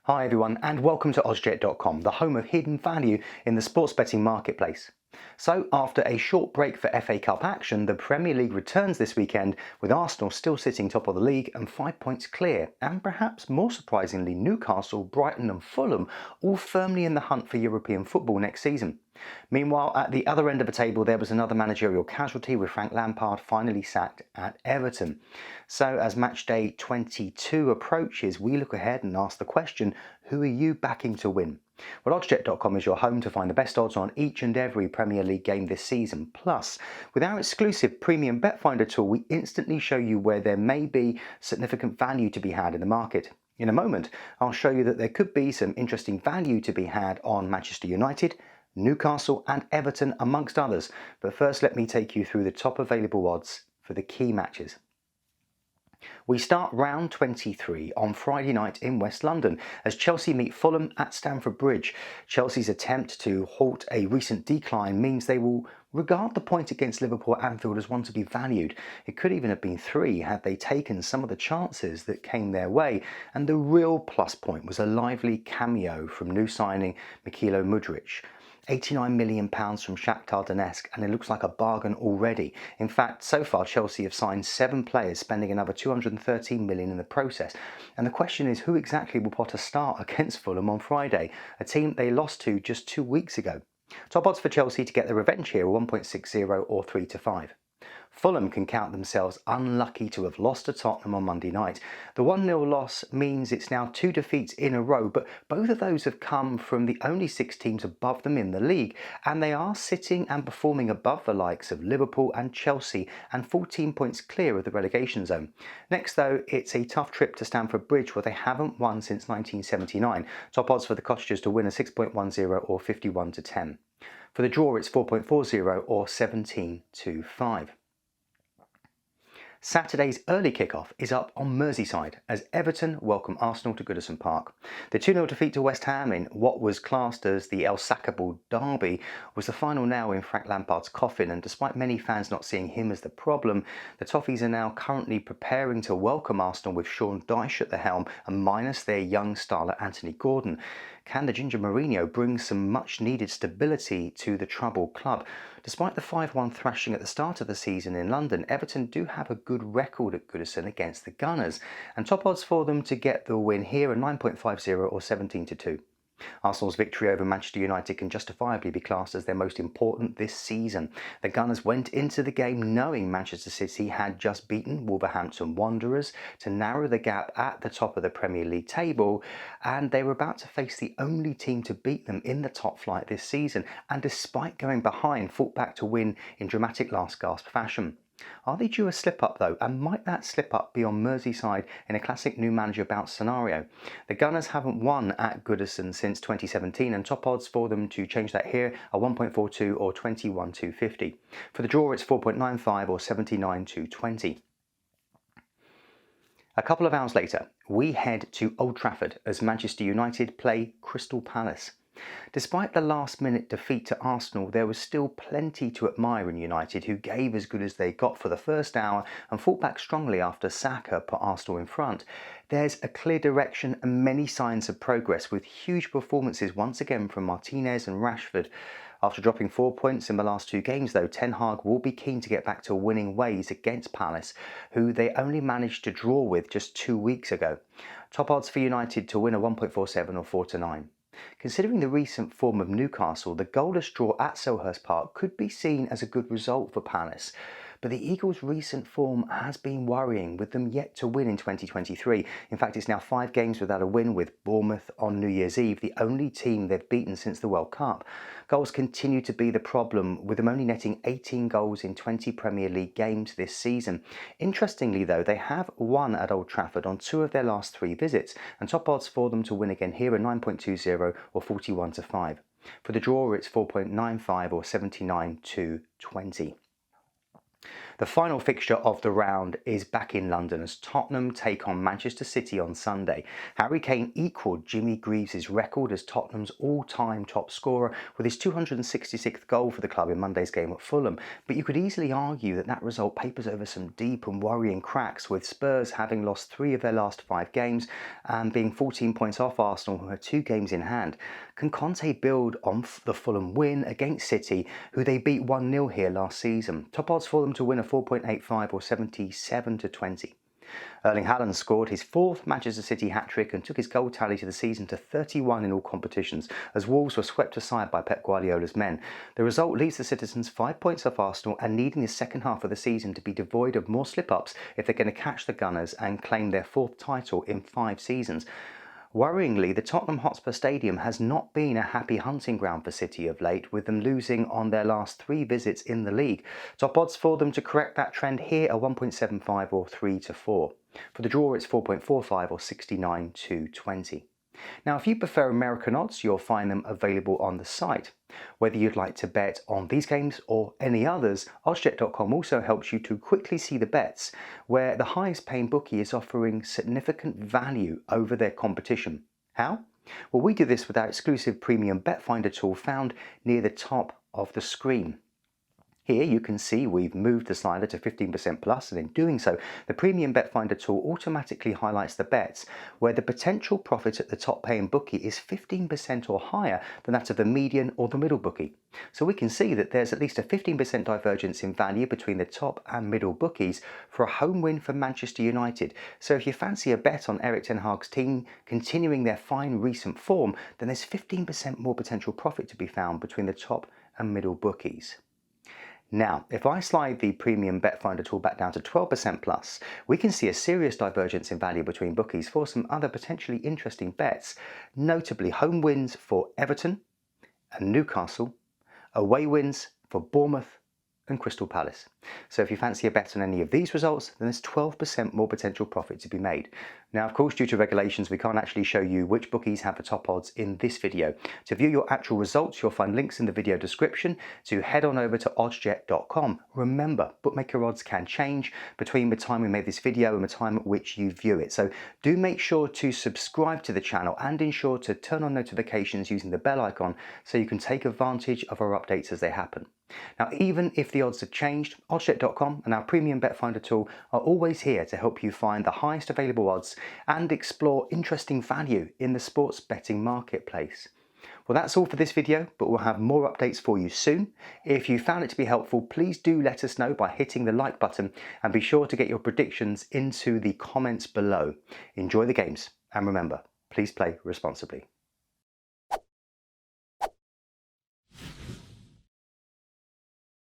Hi everyone and welcome to Oddscheck.com, the home of hidden value in the sports betting marketplace. So after a short break for FA Cup action, the Premier League returns this weekend with Arsenal still sitting top of the league and 5 points clear, and perhaps more surprisingly Newcastle, Brighton and Fulham all firmly in the hunt for European football next season. Meanwhile, at the other end of the table there was another managerial casualty with Frank Lampard finally sacked at Everton. So as match day 22 approaches, we look ahead and ask the question, who are you backing to win? Well, Oddscheck.com is your home to find the best odds on each and every Premier League game this season. Plus, with our exclusive premium bet finder tool, we instantly show you where there may be significant value to be had in the market. In a moment, I'll show you that there could be some interesting value to be had on Manchester United, Newcastle and Everton amongst others. But first, let me take you through the top available odds for the key matches. We start round 23 on Friday night in West London as Chelsea meet Fulham at Stamford Bridge. Chelsea's attempt to halt a recent decline means they will regard the point against Liverpool at Anfield as one to be valued. It could even have been 3 had they taken some of the chances that came their way, and the real plus point was a lively cameo from new signing Mykhailo Mudryk. £89 million from Shakhtar Donetsk, and it looks like a bargain already. In fact, so far Chelsea have signed 7 players, spending another £213 million in the process. And the question is, who exactly will Potter start against Fulham on Friday, a team they lost to just 2 weeks ago? Top odds for Chelsea to get the revenge here are 1.60 or 3 to 5. Fulham can count themselves unlucky to have lost to Tottenham on Monday night. The 1-0 loss means it's now 2 defeats in a row, but both of those have come from the only 6 teams above them in the league, and they are sitting and performing above the likes of Liverpool and Chelsea and 14 points clear of the relegation zone. Next though, it's a tough trip to Stamford Bridge where they haven't won since 1979. Top odds for the Cottagers to win are 6.10 or 51 to 10. For the draw it's 4.40 or 17 to 5. Saturday's early kickoff is up on Merseyside as Everton welcome Arsenal to Goodison Park. The 2-0 defeat to West Ham in what was classed as the El Sackable derby was the final nail in Frank Lampard's coffin, and despite many fans not seeing him as the problem, the Toffees are now currently preparing to welcome Arsenal with Sean Dyche at the helm and minus their young starlet Anthony Gordon. Can the Ginger Mourinho bring some much needed stability to the troubled club? Despite the 5-1 thrashing at the start of the season in London, Everton do have a good record at Goodison against the Gunners, and top odds for them to get the win here are 9.50 or 17 to 2. Arsenal's victory over Manchester United can justifiably be classed as their most important this season. The Gunners went into the game knowing Manchester City had just beaten Wolverhampton Wanderers to narrow the gap at the top of the Premier League table, and they were about to face the only team to beat them in the top flight this season, and despite going behind, fought back to win in dramatic last-gasp fashion. Are they due a slip-up though, and might that slip-up be on Merseyside in a classic new manager bounce scenario? The Gunners haven't won at Goodison since 2017, and top odds for them to change that here are 1.42 or 21 to 50. For the draw it's 4.95 or 79 to 20. A couple of hours later, we head to Old Trafford as Manchester United play Crystal Palace. Despite the last-minute defeat to Arsenal, there was still plenty to admire in United, who gave as good as they got for the first hour and fought back strongly after Saka put Arsenal in front. There's a clear direction and many signs of progress, with huge performances once again from Martinez and Rashford. After dropping 4 points in the last 2 games though, Ten Hag will be keen to get back to winning ways against Palace, who they only managed to draw with just 2 weeks ago. Top odds for United to win are 1.47 or 4 to 9. Considering the recent form of Newcastle, the goalless draw at Selhurst Park could be seen as a good result for Palace. But the Eagles' recent form has been worrying, with them yet to win in 2023. In fact, it's now 5 games without a win, with Bournemouth on New Year's Eve, the only team they've beaten since the World Cup. Goals continue to be the problem, with them only netting 18 goals in 20 Premier League games this season. Interestingly though, they have won at Old Trafford on 2 of their last 3 visits, and top odds for them to win again here are 9.20 or 41 to 5. For the draw it's 4.95 or 79 to 20. The final fixture of the round is back in London as Tottenham take on Manchester City on Sunday. Harry Kane equalled Jimmy Greaves' record as Tottenham's all-time top scorer with his 266th goal for the club in Monday's game at Fulham. But you could easily argue that that result papers over some deep and worrying cracks, with Spurs having lost 3 of their last 5 games and being 14 points off Arsenal, who are 2 games in hand. Can Conte build on the Fulham win against City, who they beat 1-0 here last season? Top odds for them to win a 4.85 or 77-20. Erling Haaland scored his 4th Manchester City hat-trick and took his goal tally to the season to 31 in all competitions, as Wolves were swept aside by Pep Guardiola's men. The result leaves the citizens 5 points off Arsenal and needing the second half of the season to be devoid of more slip-ups if they're going to catch the Gunners and claim their 4th title in 5 seasons. Worryingly, the Tottenham Hotspur Stadium has not been a happy hunting ground for City of late, with them losing on their last 3 visits in the league. Top odds for them to correct that trend here are 1.75 or 3-4. For the draw, it's 4.45 or 69-20. Now, if you prefer American odds, you'll find them available on the site. Whether you'd like to bet on these games or any others, oddsjet.com also helps you to quickly see the bets where the highest paying bookie is offering significant value over their competition. How? Well, we do this with our exclusive premium bet finder tool found near the top of the screen. Here you can see we've moved the slider to 15% plus, and in doing so, the Premium Bet Finder tool automatically highlights the bets where the potential profit at the top paying bookie is 15% or higher than that of the median or the middle bookie. So we can see that there's at least a 15% divergence in value between the top and middle bookies for a home win for Manchester United. So if you fancy a bet on Erik ten Hag's team continuing their fine recent form, then there's 15% more potential profit to be found between the top and middle bookies. Now, if I slide the Premium Bet Finder tool back down to 12% plus, we can see a serious divergence in value between bookies for some other potentially interesting bets, notably home wins for Everton and Newcastle, away wins for Bournemouth and Crystal Palace. So if you fancy a bet on any of these results, then there's 12% more potential profit to be made. Now, of course, due to regulations, we can't actually show you which bookies have the top odds in this video. To view your actual results, you'll find links in the video description to head on over to oddsjet.com. Remember, bookmaker odds can change between the time we made this video and the time at which you view it. So do make sure to subscribe to the channel and ensure to turn on notifications using the bell icon so you can take advantage of our updates as they happen. Now, even if the odds have changed, oddsjet.com and our Premium Bet Finder tool are always here to help you find the highest available odds and explore interesting value in the sports betting marketplace. Well, that's all for this video, but we'll have more updates for you soon. If you found it to be helpful, please do let us know by hitting the like button, and be sure to get your predictions into the comments below. Enjoy the games, and remember, please play responsibly.